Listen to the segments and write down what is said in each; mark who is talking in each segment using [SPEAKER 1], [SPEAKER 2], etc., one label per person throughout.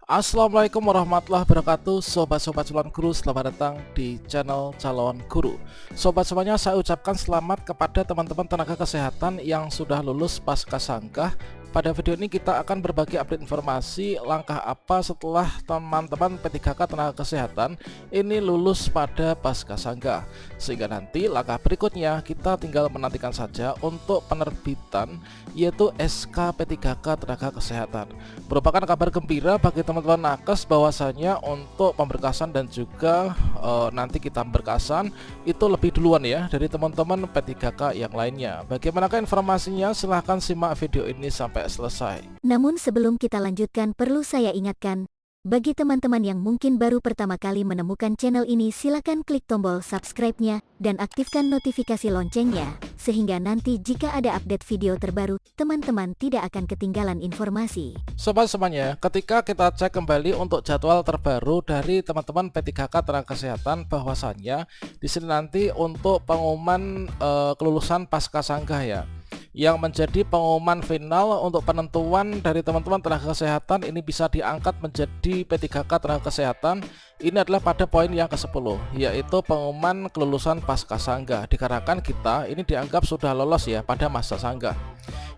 [SPEAKER 1] Assalamualaikum warahmatullahi wabarakatuh. Sobat-sobat calon guru, selamat datang di channel calon guru. Sobat semuanya, saya ucapkan selamat kepada teman-teman tenaga kesehatan yang sudah lulus pasca sanggah. Pada video ini kita akan berbagi update informasi langkah apa setelah teman-teman P3K tenaga kesehatan ini lulus pada pasca sanggah, sehingga nanti langkah berikutnya kita tinggal menantikan saja untuk penerbitan, yaitu SK P3K tenaga kesehatan. Merupakan kabar gembira bagi teman-teman nakes bahwasanya untuk pemberkasan dan juga nanti kita berkasan itu lebih duluan ya dari teman-teman P3K yang lainnya. Bagaimanakah informasinya? Silahkan simak video ini sampai selesai.
[SPEAKER 2] Namun sebelum kita lanjutkan, perlu saya ingatkan, bagi teman-teman yang mungkin baru pertama kali menemukan channel ini, silakan klik tombol subscribe-nya dan aktifkan notifikasi loncengnya, sehingga nanti jika ada update video terbaru, teman-teman tidak akan ketinggalan informasi.
[SPEAKER 1] Sobat semuanya, ketika kita cek kembali untuk jadwal terbaru dari teman-teman P3K tenaga kesehatan, bahwasannya di sini nanti untuk pengumuman kelulusan pasca sanggah ya, yang menjadi pengumuman final untuk penentuan dari teman-teman tenaga kesehatan ini bisa diangkat menjadi P3K tenaga kesehatan. Ini adalah pada poin yang ke-10, yaitu pengumuman kelulusan pasca sanggah, dikarenakan kita ini dianggap sudah lolos ya pada masa sanggah.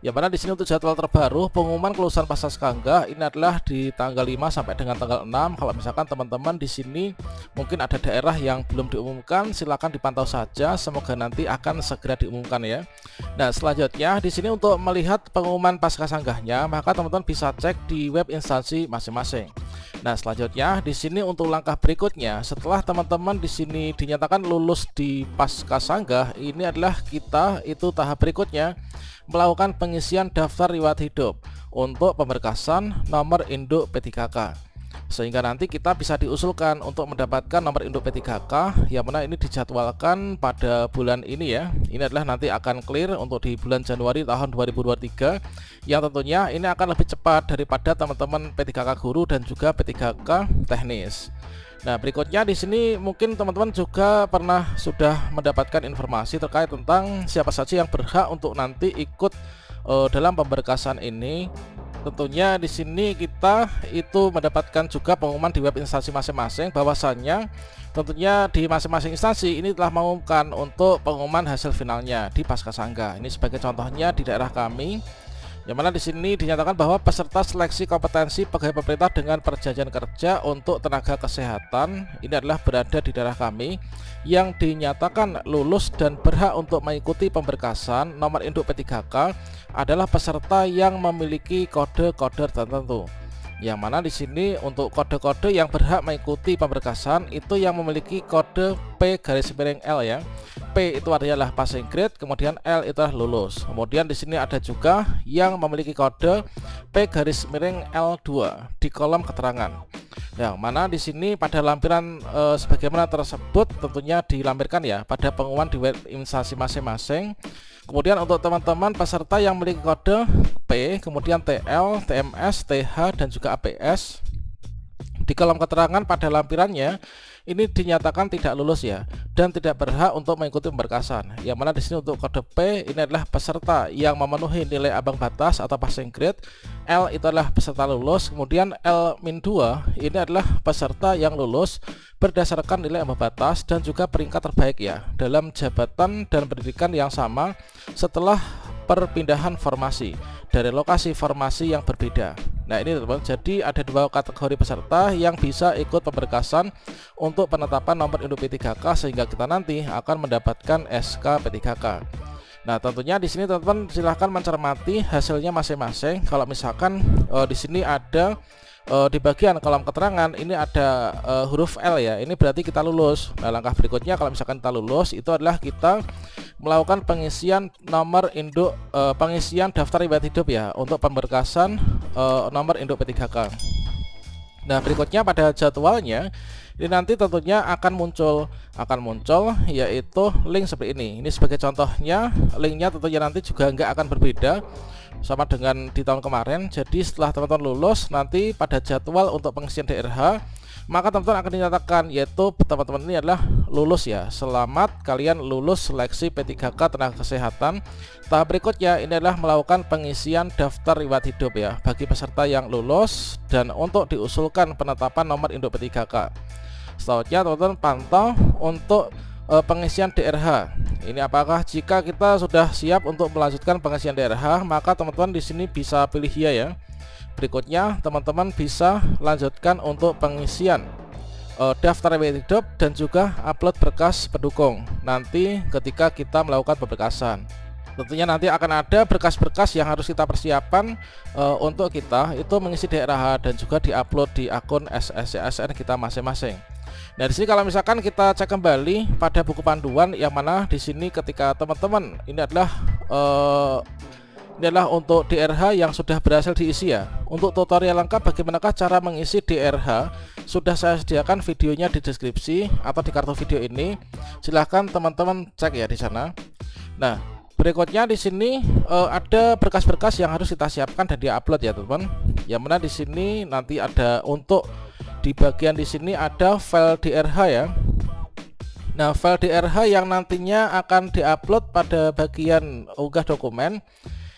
[SPEAKER 1] Yang mana di sini untuk jadwal terbaru pengumuman kelulusan pasca sanggah ini adalah di tanggal 5 sampai dengan tanggal 6. Kalau misalkan teman-teman di sini mungkin ada daerah yang belum diumumkan, silakan dipantau saja, semoga nanti akan segera diumumkan ya. Nah, selanjutnya di sini untuk melihat pengumuman pasca sanggahnya, maka teman-teman bisa cek di web instansi masing-masing. Nah, selanjutnya di sini untuk langkah berikutnya setelah teman-teman di sini dinyatakan lulus di pasca sanggah, ini adalah kita itu tahap berikutnya melakukan pengisian daftar riwayat hidup untuk pemberkasan nomor induk P3K, sehingga nanti kita bisa diusulkan untuk mendapatkan nomor induk P3K, yang mana ini dijadwalkan pada bulan ini ya. Ini adalah nanti akan clear untuk di bulan Januari tahun 2023, yang tentunya ini akan lebih cepat daripada teman-teman P3K guru dan juga P3K teknis. Nah, berikutnya di sini mungkin teman-teman juga pernah sudah mendapatkan informasi terkait tentang siapa saja yang berhak untuk nanti ikut dalam pemberkasan ini. Tentunya di sini kita itu mendapatkan juga pengumuman di web instansi masing-masing, bahwasannya tentunya di masing-masing instansi ini telah mengumumkan untuk pengumuman hasil finalnya di pasca sanggah. Ini sebagai contohnya di daerah kami, yang mana di sini dinyatakan bahwa peserta seleksi kompetensi pegawai pemerintah dengan perjanjian kerja untuk tenaga kesehatan ini adalah berada di daerah kami, yang dinyatakan lulus dan berhak untuk mengikuti pemberkasan nomor induk P3K adalah peserta yang memiliki kode-kode tertentu. Yang mana di sini untuk kode-kode yang berhak mengikuti pemberkasan itu yang memiliki kode P_L ya. P itu adalah passing grade, kemudian L itu adalah lulus. Kemudian di sini ada juga yang memiliki kode P_L2 di kolom keterangan. Yang mana di sini pada lampiran sebagaimana tersebut tentunya dilampirkan ya pada pengumuman di web instansi masing-masing. Kemudian untuk teman-teman peserta yang memiliki kode P, kemudian TL, TMS, TH, dan juga APS, di kolom keterangan pada lampirannya ini dinyatakan tidak lulus ya, dan tidak berhak untuk mengikuti pemberkasan. Yang mana di sini untuk kode P ini adalah peserta yang memenuhi nilai ambang batas atau passing grade, L itu adalah peserta lulus, kemudian L-2 ini adalah peserta yang lulus berdasarkan nilai ambang batas dan juga peringkat terbaik ya dalam jabatan dan pendidikan yang sama setelah perpindahan formasi dari lokasi formasi yang berbeda. Nah, ini teman-teman, jadi ada dua kategori peserta yang bisa ikut pemberkasan untuk penetapan nomor induk P3K, sehingga kita nanti akan mendapatkan SK P3K. Nah, tentunya di sini teman-teman silahkan mencermati hasilnya masing-masing. Kalau misalkan di sini ada di bagian kolom keterangan ini ada huruf L ya, ini berarti kita lulus. Nah, langkah berikutnya kalau misalkan kita lulus itu adalah kita melakukan pengisian nomor induk pengisian daftar riwayat hidup ya untuk pemberkasan nomor induk P3K. Nah, berikutnya pada jadwalnya ini nanti tentunya akan muncul yaitu link seperti ini. Ini sebagai contohnya, linknya tentunya nanti juga nggak akan berbeda sama dengan di tahun kemarin. Jadi setelah teman-teman lulus, nanti pada jadwal untuk pengisian DRH maka teman-teman akan dinyatakan yaitu teman-teman ini adalah lulus ya. Selamat kalian lulus seleksi P3K tenaga kesehatan. Tahap berikutnya ini adalah melakukan pengisian daftar riwayat hidup ya bagi peserta yang lulus dan untuk diusulkan penetapan nomor induk P3K. Selanjutnya teman-teman pantau untuk pengisian DRH. Ini apakah jika kita sudah siap untuk melanjutkan pengisian DRH, maka teman-teman di sini bisa pilih ya. Berikutnya teman-teman bisa lanjutkan untuk pengisian daftar riwayat hidup dan juga upload berkas pendukung nanti ketika kita melakukan pemberkasan. Tentunya nanti akan ada berkas-berkas yang harus kita persiapkan untuk kita itu mengisi DRH dan juga diupload di akun SSCSN kita masing-masing. Nah, di sini kalau misalkan kita cek kembali pada buku panduan yang mana di sini ketika teman-teman ini adalah untuk DRH yang sudah berhasil diisi ya. Untuk tutorial lengkap bagaimanakah cara mengisi DRH sudah saya sediakan videonya di deskripsi atau di kartu video ini. Silahkan teman-teman cek ya di sana. Nah, berikutnya di sini ada berkas-berkas yang harus kita siapkan dan diupload ya teman-teman. Yang mana di sini nanti ada untuk di bagian di sini ada file DRH ya. Nah, file DRH yang nantinya akan diupload pada bagian unggah dokumen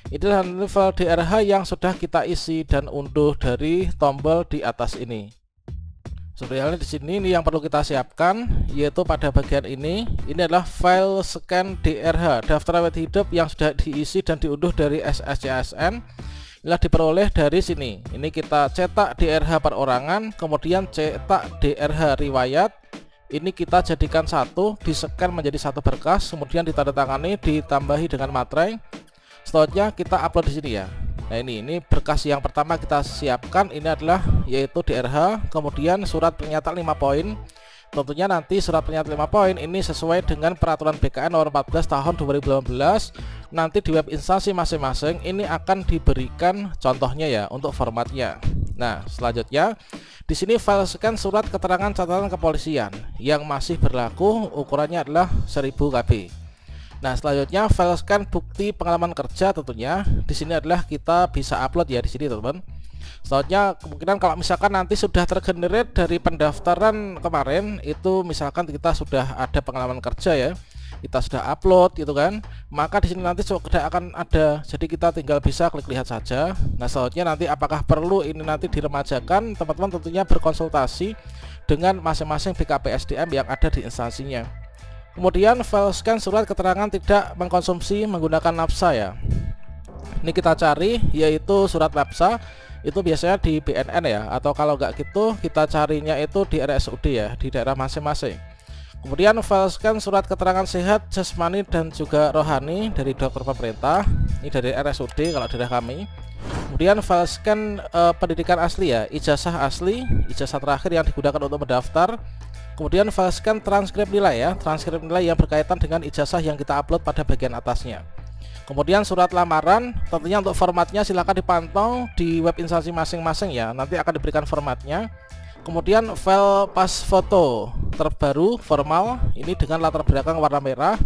[SPEAKER 1] itu adalah file DRH yang sudah kita isi dan unduh dari tombol di atas ini. Seperti halnya di sini, ini yang perlu kita siapkan yaitu pada bagian ini adalah file scan DRH daftar riwayat hidup yang sudah diisi dan diunduh dari SSCSN. Inilah diperoleh dari sini. Ini kita cetak DRH perorangan, kemudian cetak DRH riwayat. Ini kita jadikan satu, di-scan menjadi satu berkas, kemudian ditandatangani, ditambahi dengan materai. Selanjutnya kita upload di sini ya. Nah, ini berkas yang pertama kita siapkan ini adalah yaitu DRH, kemudian surat pernyataan 5 poin. Tentunya nanti surat pernyataan 5 poin ini sesuai dengan peraturan BKN nomor 14 tahun 2018. Nanti di web instansi masing-masing ini akan diberikan contohnya ya untuk formatnya. Nah, selanjutnya di sini file scan surat keterangan catatan kepolisian yang masih berlaku, ukurannya adalah 1000 KB. Nah, selanjutnya file scan bukti pengalaman kerja tentunya di sini adalah kita bisa upload ya di sini teman-teman. Selanjutnya kemungkinan kalau misalkan nanti sudah tergenerate dari pendaftaran kemarin itu misalkan kita sudah ada pengalaman kerja ya, kita sudah upload gitu kan, maka di sini nanti sudah akan ada, jadi kita tinggal bisa klik lihat saja. Nah, selanjutnya nanti apakah perlu ini nanti diremajakan, teman-teman tentunya berkonsultasi dengan masing-masing BKPSDM yang ada di instansinya. Kemudian file scan surat keterangan tidak mengkonsumsi menggunakan napsa ya. Ini kita cari yaitu surat napsa itu biasanya di BNN ya, atau kalau nggak gitu kita carinya itu di RSUD ya, di daerah masing-masing. Kemudian file scan surat keterangan sehat jasmani dan juga rohani dari dokter pemerintah, ini dari RSUD kalau daerah kami. Kemudian file scan pendidikan asli ya, ijazah asli, ijazah terakhir yang digunakan untuk mendaftar. Kemudian file scan transkrip nilai ya, transkrip nilai yang berkaitan dengan ijazah yang kita upload pada bagian atasnya. Kemudian surat lamaran, tentunya untuk formatnya silakan dipantau di web instansi masing-masing ya, nanti akan diberikan formatnya. Kemudian file pas foto terbaru formal ini dengan latar belakang warna merah.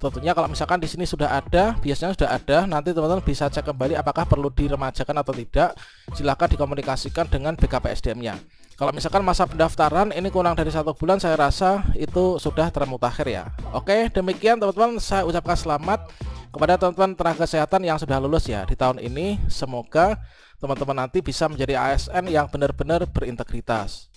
[SPEAKER 1] Tentunya kalau misalkan di sini sudah ada, biasanya sudah ada, nanti teman-teman bisa cek kembali apakah perlu diremajakan atau tidak. Silahkan dikomunikasikan dengan BKPSDM-nya. Kalau misalkan masa pendaftaran ini kurang dari 1 bulan, saya rasa itu sudah termutakhir ya. Oke, demikian teman-teman, saya ucapkan selamat kepada teman-teman tenaga kesehatan yang sudah lulus ya di tahun ini. Semoga teman-teman nanti bisa menjadi ASN yang benar-benar berintegritas.